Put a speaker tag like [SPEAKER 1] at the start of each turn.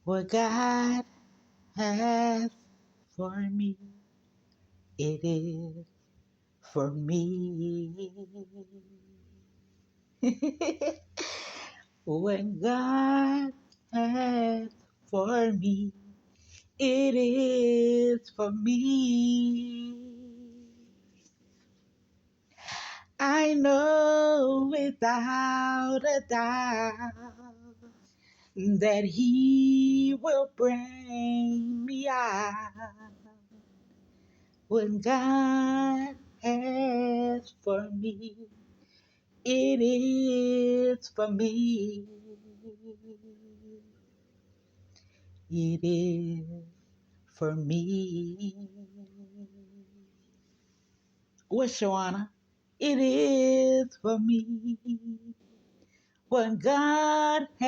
[SPEAKER 1] What God has for me, it is for me. What God has for me, it is for me. I know without a doubt that He will bring me out. What God has for me, it is for me. It is for me. What, Shawana? It is for me. What God has